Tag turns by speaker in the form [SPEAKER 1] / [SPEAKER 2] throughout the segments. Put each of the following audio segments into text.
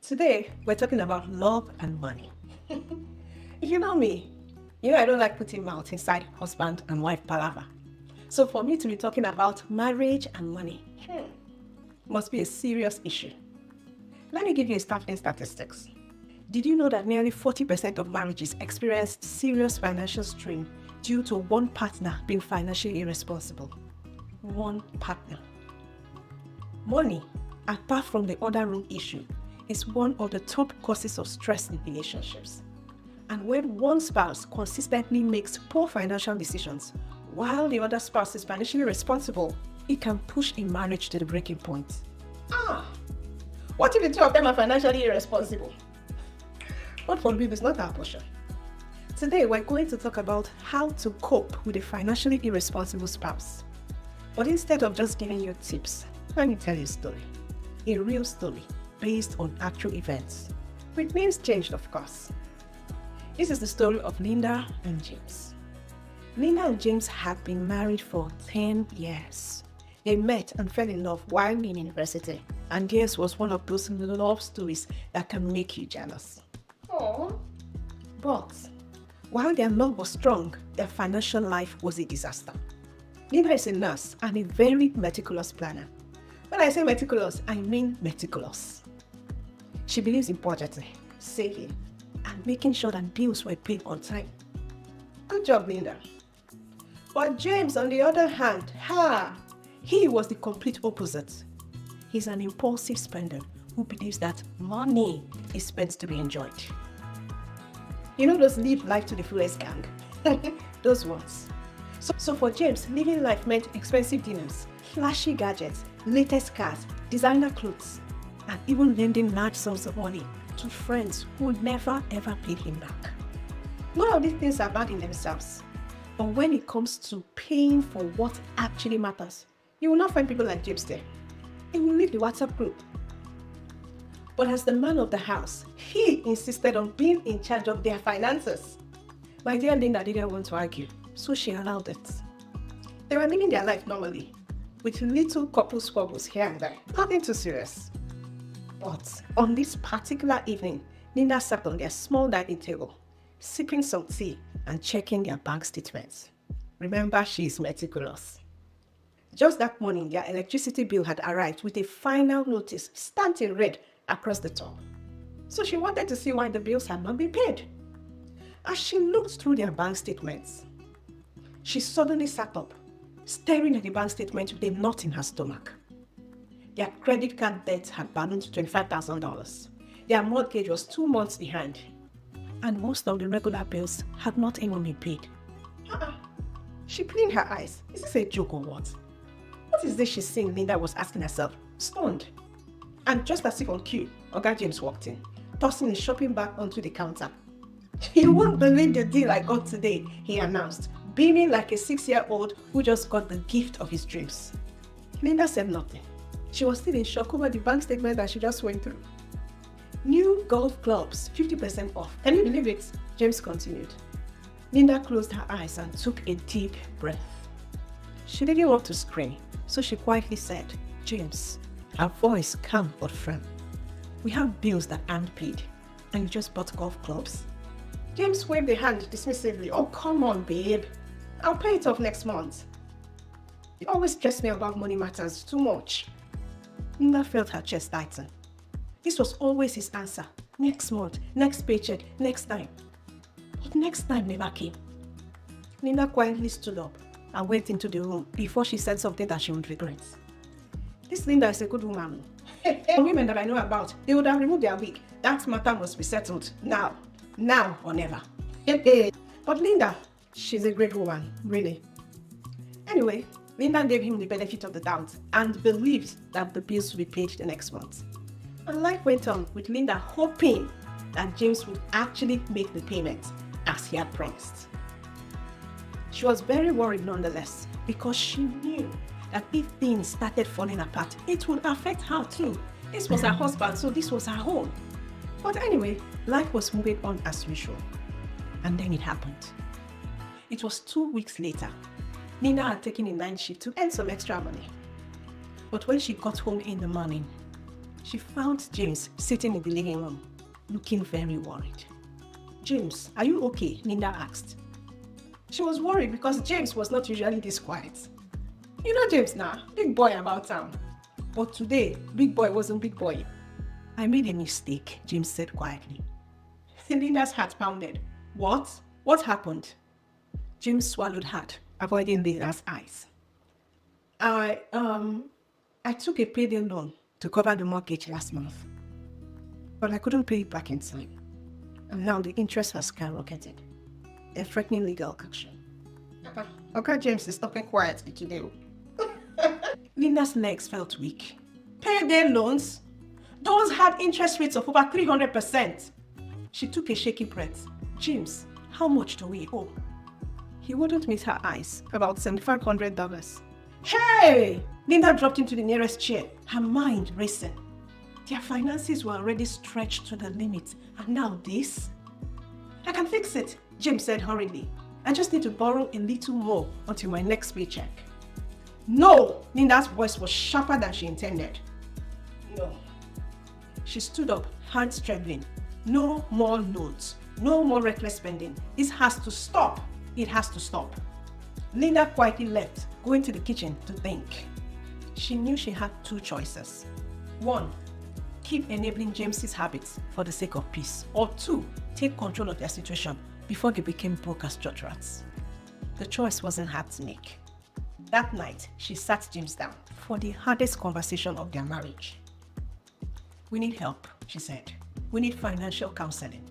[SPEAKER 1] Today, we're talking about love and money. If you know me, you know I don't like putting mouth inside husband and wife palaver. So for me to be talking about marriage and money, must be a serious issue. Let me give you a startling statistics. Did you know that nearly 40% of marriages experience serious financial strain due to one partner being financially irresponsible? One partner. Money, apart from the other room issue, is one of the top causes of stress in relationships. And when one spouse consistently makes poor financial decisions while the other spouse is financially responsible, it can push a marriage to the breaking point. What if the two of them are financially irresponsible? God forbid, it's not our portion. Today, we're going to talk about how to cope with a financially irresponsible spouse. But instead of just giving you tips, let me tell you a story. A real story based on actual events, with names changed, of course. This is the story of Linda and James. Linda and James had been married for 10 years. They met and fell in love while in university, and theirs was one of those love stories that can make you jealous. Aww. But while their love was strong, their financial life was a disaster. Linda is a nurse and a very meticulous planner. When I say meticulous, I mean meticulous. She believes in budgeting, saving, and making sure that bills were paid on time. Good job, Linda. But James, on the other hand, he was the complete opposite. He's an impulsive spender who believes that money is spent to be enjoyed. You know those live life to the fullest gang? Those ones. So for James, living life meant expensive dinners, flashy gadgets, latest cars, designer clothes, and even lending large sums of money to friends who never ever paid him back. None of these things are bad in themselves, but when it comes to paying for what actually matters, you will not find people like James there. He will leave the WhatsApp group. But as the man of the house, he insisted on being in charge of their finances. My dear Linda didn't want to argue, so she allowed it. They were living their life normally, with little couple squabbles here and there. Nothing too serious. But on this particular evening, Linda sat on their small dining table, sipping some tea and checking their bank statements. Remember, she is meticulous. Just that morning, their electricity bill had arrived with a final notice stamped in red across the top. So she wanted to see why the bills had not been paid. As she looked through their bank statements, she suddenly sat up, staring at the bank statement with a knot in her stomach. Their credit card debt had ballooned to $25,000. Their mortgage was 2 months behind. And most of the regular bills had not even been paid. She blinked her eyes. Is this a joke or what? What is this she's seeing? Linda was asking herself, stunned. And just as if on cue, Oga James walked in, tossing his shopping bag onto the counter. You won't believe the deal I got today, he announced, beaming like a 6-year-old who just got the gift of his dreams. Linda said nothing. She was still in shock over the bank statement that she just went through. New golf clubs, 50% off. Can you believe it? James continued. Linda closed her eyes and took a deep breath. She didn't want to scream, so she quietly said, James, her voice calm but firm. We have bills that aren't paid, and you just bought golf clubs? James waved a hand dismissively. Oh, come on, babe. I'll pay it off next month. You always stress me about money matters too much. Linda felt her chest tighten. This was always his answer. Next month, next paycheck, next time. But next time never came. Linda quietly stood up and went into the room before she said something that she would regret. This Linda is a good woman. The women that I know about, they would have removed their wig. That matter must be settled now. Now or never. But Linda, she's a great woman, really. Anyway, Linda gave him the benefit of the doubt and believed that the bills would be paid the next month. And life went on with Linda hoping that James would actually make the payment as he had promised. She was very worried nonetheless because she knew that if things started falling apart, it would affect her too. This was her husband, so this was her home. But anyway, life was moving on as usual. And then it happened. It was 2 weeks later. Linda had taken a night shift to earn some extra money. But when she got home in the morning, She found James sitting in the living room, looking very worried. "James, are you okay?" Linda asked. She was worried because James was not usually this quiet. You know James now, big boy about town. But today, big boy wasn't big boy. "I made a mistake," James said quietly. Linda's heart pounded. What? What happened? James swallowed hard, avoiding Linda's eyes. I took a payday loan to cover the mortgage last month, but I couldn't pay it back in time. And now the interest has skyrocketed. They're threatening legal action. Okay, James is talking quietly today. Linda's legs felt weak. Payday loans? Those had interest rates of over 300%. She took a shaky breath. "James, how much do we owe?" He wouldn't meet her eyes. "About $7,500. Hey! Linda dropped into the nearest chair, her mind racing. Their finances were already stretched to the limit, and now this? "I can fix it," James said hurriedly. "I just need to borrow a little more until my next paycheck." "No!" Linda's voice was sharper than she intended. "No." She stood up, hands trembling. "No more loans. No more reckless spending. This has to stop. It has to stop." Linda quietly left, going to the kitchen to think. She knew she had two choices. One, keep enabling James's habits for the sake of peace. Or two, take control of their situation before they became broke as church rats. The choice wasn't hard to make. That night, she sat James down for the hardest conversation of their marriage. "We need help," she said. "We need financial counseling.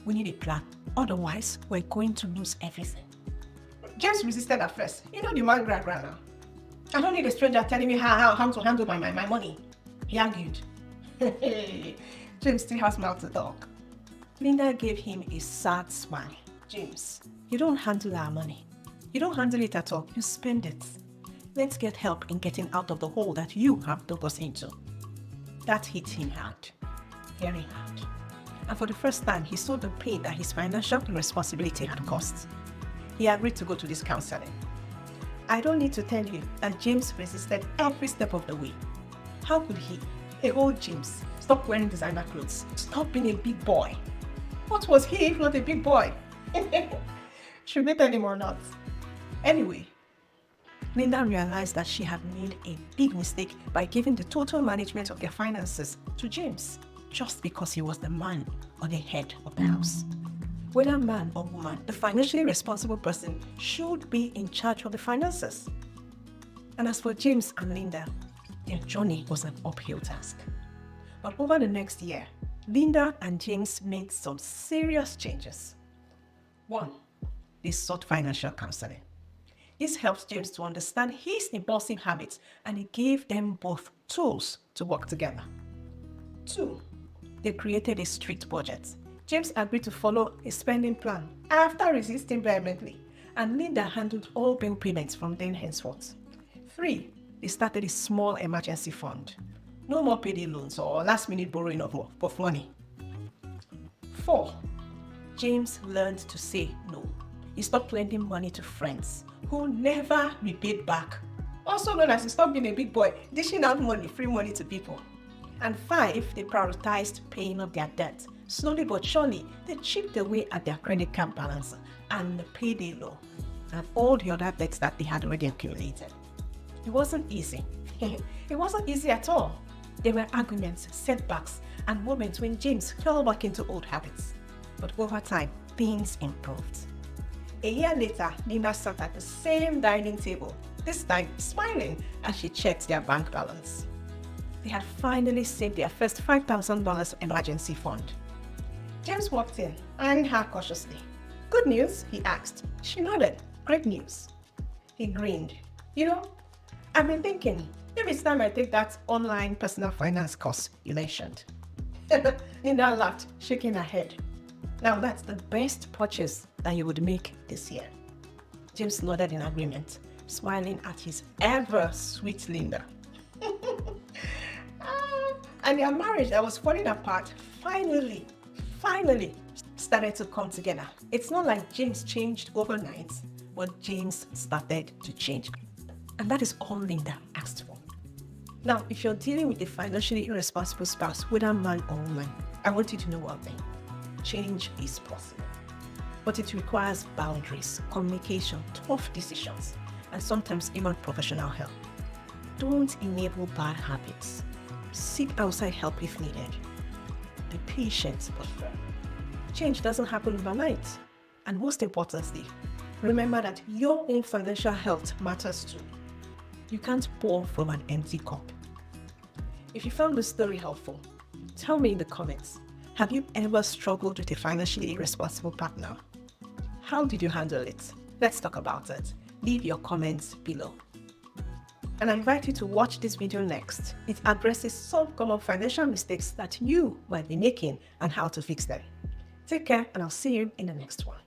[SPEAKER 1] We need a plan. Otherwise, we're going to lose everything." James resisted at first. You know the man now. "I don't need a stranger telling me how to handle my money," he argued. James still has mouth to talk. Linda gave him a sad smile. "James, you don't handle our money. You don't handle it at all. You spend it. Let's get help in getting out of the hole that you have dug us into." That hit him hard. Very hard. And for the first time, he saw the pain that his financial irresponsibility had caused. He agreed to go to this counseling. I don't need to tell you that James resisted every step of the way. How could he, a old James, stop wearing designer clothes, stop being a big boy? What was he if not a big boy? Should we tell him or not? Anyway, Linda realized that she had made a big mistake by giving the total management of their finances to James, just because he was the man or the head of the house. Whether man or woman, the financially responsible person should be in charge of the finances. And as for James and Linda, their journey was an uphill task. But over the next year, Linda and James made some serious changes. One, they sought financial counseling. This helped James to understand his impulsive habits, and it gave them both tools to work together. Two, they created a strict budget. James agreed to follow a spending plan after resisting vehemently, and Linda handled all bill payments from then henceforth. Three, they started a small emergency fund. No more payday loans or last-minute borrowing of money. Four, James learned to say no. He stopped lending money to friends who never repaid back. Also known as he stopped being a big boy, dishing out money, free money to people. And five, they prioritized paying off their debt. Slowly but surely, they chipped away at their credit card balance and the payday loan and all the other debts that they had already accumulated. It wasn't easy. It wasn't easy at all. There were arguments, setbacks, and moments when James fell back into old habits. But over time, things improved. A year later, Linda sat at the same dining table, this time smiling as she checked their bank balance. They had finally saved their first $5,000 emergency fund. James walked in, eyeing her cautiously. "Good news?" he asked. She nodded. "Great news." He grinned. "You know, I've been thinking, maybe it's time I take that online personal finance course you mentioned." Linda laughed, shaking her head. "Now that's the best purchase that you would make this year." James nodded in agreement, smiling at his ever-sweet Linda. And their marriage that was falling apart finally started to come together. It's not like James changed overnight, but James started to change. And that is all Linda asked for. Now, if you're dealing with a financially irresponsible spouse, whether man or woman, I want you to know one thing. Change is possible. But it requires boundaries, communication, tough decisions, and sometimes even professional help. Don't enable bad habits. Seek outside help if needed. Be patient but firm. Change doesn't happen overnight. And most importantly, remember that your own financial health matters too. You can't pour from an empty cup. If you found this story helpful, tell me in the comments, have you ever struggled with a financially irresponsible partner? How did you handle it? Let's talk about it. Leave your comments below. And I invite you to watch this video next. It addresses some common financial mistakes that you might be making and how to fix them. Take care, and I'll see you in the next one.